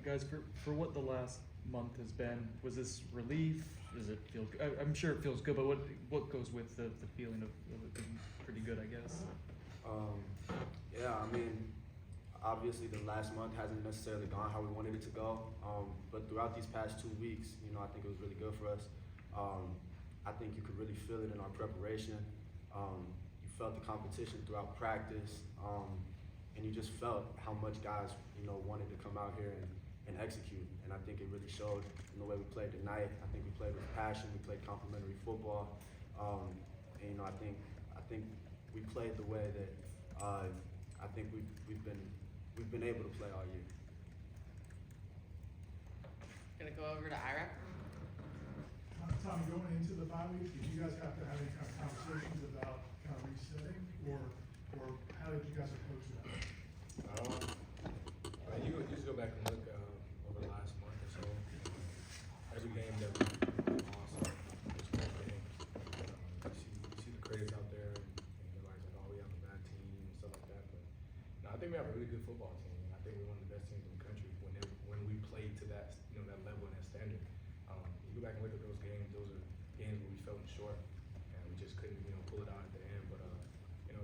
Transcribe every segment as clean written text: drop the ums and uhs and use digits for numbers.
guys, for what the last month has been, was this relief? Does it feel good? I'm sure it feels good, but what goes with the feeling of it being pretty good, I guess? Yeah, I mean, obviously the last month hasn't necessarily gone how we wanted it to go, but throughout these past 2 weeks, I think it was really good for us. I think you could really feel it in our preparation. You felt the competition throughout practice, and you just felt how much guys, wanted to come out here and execute. And I think it really showed in the way we played tonight. I think we played with passion. We played complementary football, and I think we played the way that I think we've been able to play all year. Gonna go over to Ira. Tommy, going into the bye week, did you guys have to have any kind of conversations about kind of resetting, or how did you guys approach that? You just go back and look over the last month or so. Every game that we lost, this one game, you see the critics out there, and everybody's like, "Oh, we have a bad team" and stuff like that. But no, I think we have a really good football team. I think we're one of the best teams in the country when we play to that that level and that standard. You go back and look at those games; those are games where we fell short, and we just couldn't pull it out at the end. But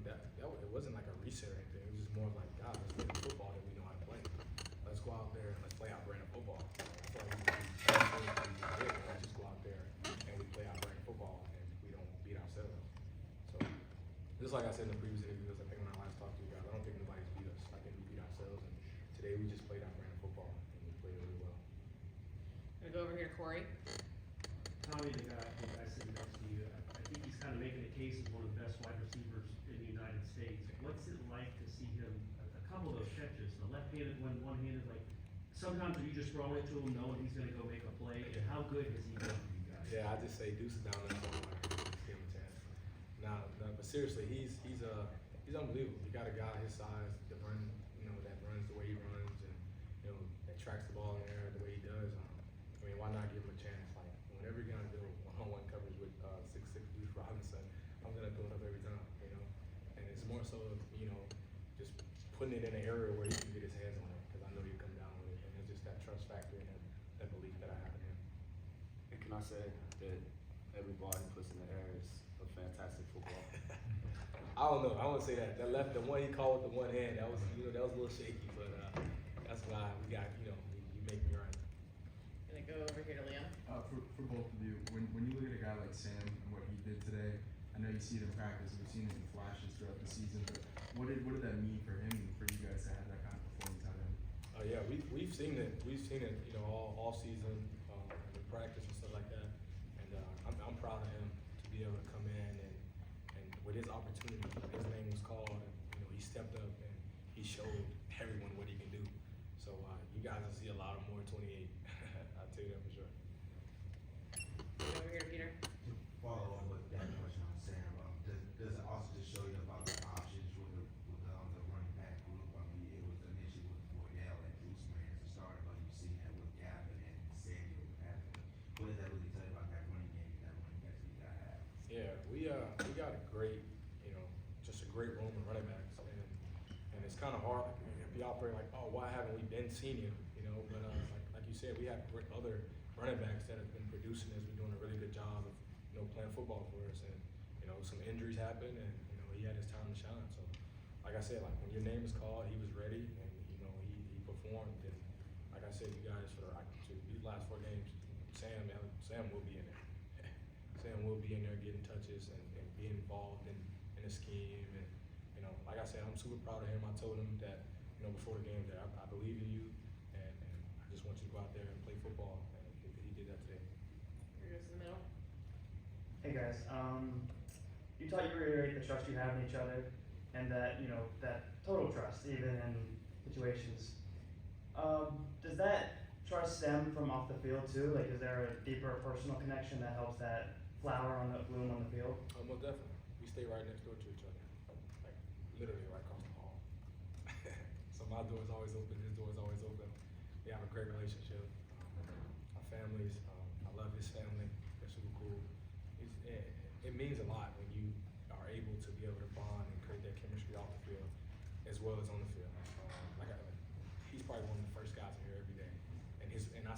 that it wasn't like a reset or anything. It was just more of like, God, let's play the football that we know how to play. Let's go out there and let's play our brand of football. That's all we did. We just go out there and we play our brand of football and we don't beat ourselves. So just like I said in the previous interviews, I think when I last talked to you guys, I don't think nobody's beat us. I think we beat ourselves, and today we just played our brand of football and we played really well. Gonna go over here to Corey. Tommy, the guy sitting next to you, I think he's kind of making a case as one of the best wide receivers in the United States. What's it like to see him, a couple of those catches, the left-handed one, one-handed, like, sometimes are you just throwing it to him knowing he's gonna go make a play, and how good has he been for you guys? Yeah, I just say Duce is down there somewhere. Just give him a chance. No, but seriously, he's unbelievable. You got a guy his size that runs the way he runs, and that tracks the ball in the air the way he does. I mean, why not give him a chance? Like, whenever you're gonna do one-on-one coverage with 6'6" Duce Robinson, I'm gonna throw it up every time. And it's more so just putting it in an area where he can get his hands on it, because I know he'll come down with it, and it's just that trust factor and that belief that I have in him. And can I say that every ball he puts in the air is a fantastic football? I don't know. I wouldn't say that. The one he called with the one hand, that was a little shaky, but that's why we got you make me right. Gonna go over here to Liam. For both of you, when you look at a guy like Sam and what he did today, I know you see it in practice, we've seen it in flashes throughout the season, but what did that mean for him and for you guys to have that kind of performance out of him? Yeah, we've seen it. We've seen it, all season in practice and stuff like that. And I'm proud of him to be able to come in and with his opportunity, his name was called, and he stepped up and he showed everyone what he can do. So you guys will see a lot of more 28. I'll tell you that for sure. Over here to Peter. To follow on with that question I'm saying, does it also just show you about the options with the running back group? I mean, it was initially with Wardell and Duce as a starter, but you've seen that with Gavin and Samuel. What does that really tell you about that running game and that running back that you guys have? Yeah, we got a great, just a great room of running backs, and it's kind of hard. Like, we operate like, oh, why haven't we been seen him? But like you said, we have other running backs that have been producing as we're doing a really good job of playing football for us, and some injuries happened, and he had his time to shine. So like I said, like when your name is called, he was ready, and he performed. And like I said, you guys for these last 4 games, Sam will be in there. Sam will be in there getting touches and being involved in the scheme, and like I said, I'm super proud of him. I told him that before the game that I believe in you, and I just want you to go out there and play football, and he did that today. Here goes to the middle. Hey guys, you reiterate the trust you have in each other, and that that total trust, even in situations. Does that trust stem from off the field too? Like, is there a deeper personal connection that helps that flower on the bloom on the field? Most definitely. We stay right next door to each other, like literally right across the hall. So my door is always open, his door is always open. We have a great relationship. Our families, I love his family. They're super cool. It means a lot when you are able to be able to bond and create that chemistry off the field as well as on the field. He's probably one of the first guys in here every day.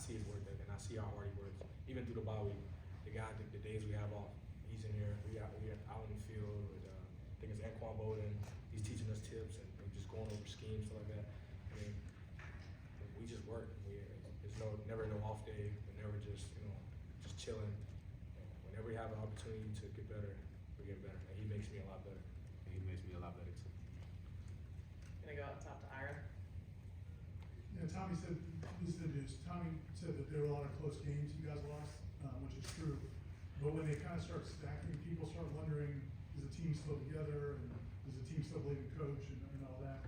see his work ethic, and I see how hard he works. Even through the bye week, the days we have off, he's in here. We are out in the field with, I think it's Anquan Bowden. He's teaching us tips and just going over schemes, stuff like that. I mean, we just work. There's never no off day. We're never just chilling. Whenever we have an opportunity to get better, we get better. And he makes me a lot better. And he makes me a lot better too. Gonna go up top to Ira. Yeah, Tommy said, this is the news, Tommy said that there were a lot of close games you guys lost, which is true. But when they kind of start stacking, people start wondering, is the team still together, and does the team still believe in coach and all that?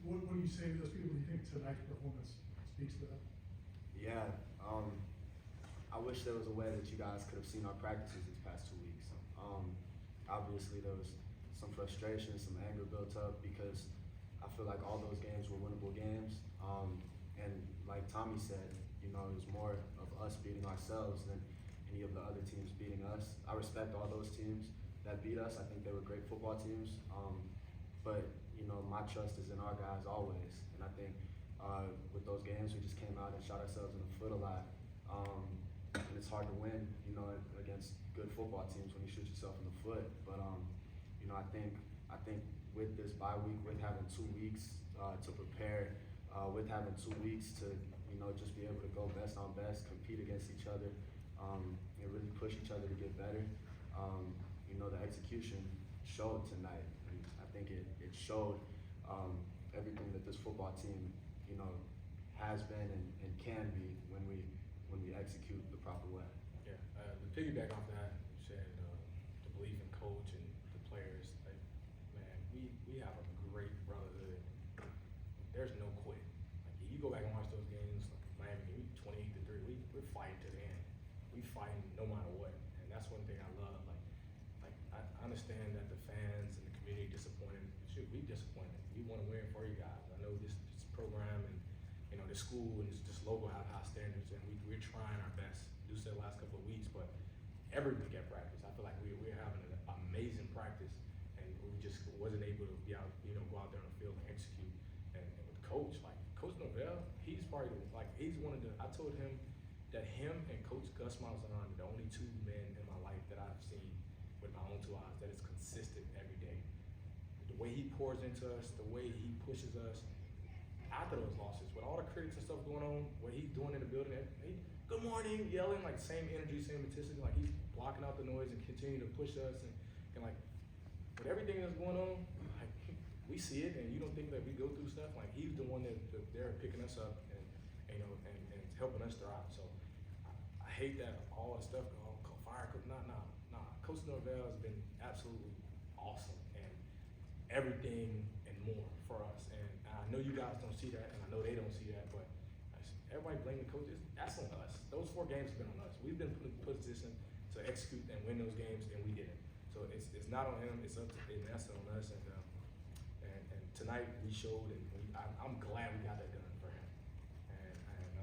What do you say to those people? Do you think tonight's performance speaks to that? Yeah, I wish there was a way that you guys could have seen our practices these past 2 weeks. Obviously there was some frustration, some anger built up because I feel like all those games were winnable games. And like Tommy said, it was more of us beating ourselves than any of the other teams beating us. I respect all those teams that beat us. I think they were great football teams. But my trust is in our guys always. And I think with those games, we just came out and shot ourselves in the foot a lot. And it's hard to win, against good football teams when you shoot yourself in the foot. But I think with this bye week, with having 2 weeks to prepare, with having 2 weeks to just be able to go best on best, compete against each other, and really push each other to get better. The execution showed tonight, and I think it showed everything that this football team has been and can be when we execute the proper way. Yeah, to piggyback off that, you said the belief in coach and the players. Like, man, we have a great brotherhood. There's no quit. Like, if you go back and watch those games, like Miami, 28-3, we're fighting to the end. We fighting no matter what, and that's one thing I love. Like I understand that the fans and the community disappointed. Shoot, we disappointed. We want to win for you guys. I know this program and the school and this logo have high standards, and we're trying our best. Duce said the last couple of weeks, but every week at practice, I feel like we're having an amazing practice, and we just wasn't able to be out, go out there on the field and execute. And with Coach, like Coach Norvell, he's probably he's one of the. I told him that him and Coach Gus Malzahn are the only 2 men in my life that I've seen with my own 2 eyes that is consistent every day. The way he pours into us, the way he pushes us. After those losses, with all the critics and stuff going on, what he's doing in the building, good morning, yelling, like same energy, same intensity, like he's blocking out the noise and continuing to push us and like with everything that's going on, like we see it and you don't think that we go through stuff, like he's the one that they're picking us up and helping us thrive. So I hate that all the stuff fire coach. Nah. Coach Norvell has been absolutely awesome and everything and more for us. And I know you guys don't see that, and I know they don't see that, but everybody blaming coaches, that's on us. Those 4 games have been on us. We've been put in position to execute and win those games, and we didn't. So it's not on him, it's up to him, that's on us. And tonight we showed, and I'm glad we got that done for him. And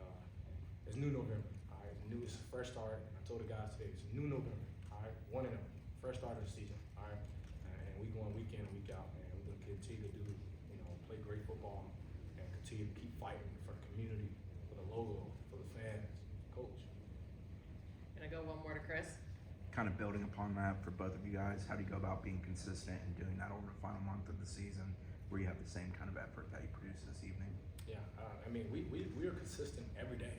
it's new November, all right? It's a fresh start, and I told the guys today, it's new November, all right? 1-0, fresh start of the season, all right? And we going week in and week out, and we're gonna continue to do, play great football and continue to keep fighting for the community, for the logo, for the fans, coach. Gonna go one more to Chris. Kind of building upon that for both of you guys, how do you go about being consistent and doing that over the final month of the season where you have the same kind of effort that you produced this evening? Yeah, we're consistent every day.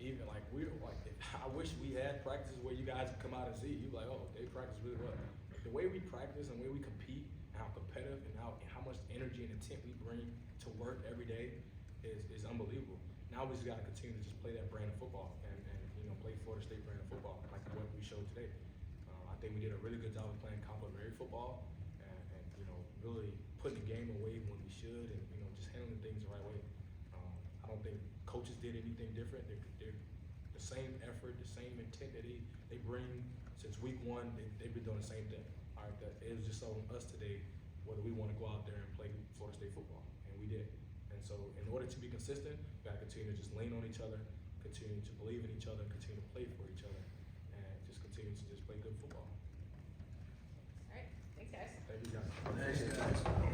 Even I wish we had practices where you guys could come out and see. You'd be like, oh, they practice really well. The way we practice and the way we compete, and how competitive and how much energy and intent we bring to work every day is unbelievable. Now we just got to continue to just play that brand of football and play Florida State brand of football like what we showed today. I think we did a really good job of playing complementary football and really putting the game away when we should and just handling things the right way. I don't think coaches did anything different. They're the same effort, the same intent that they bring since week 1. They've been doing the same thing. All right, it was just on us today whether we want to go out there and play Florida State football, and we did. And so in order to be consistent, we got to continue to just lean on each other, continue to believe in each other, continue to play for each other, and just continue to just play good football. All right, thanks guys. Thank you guys. Thanks, guys.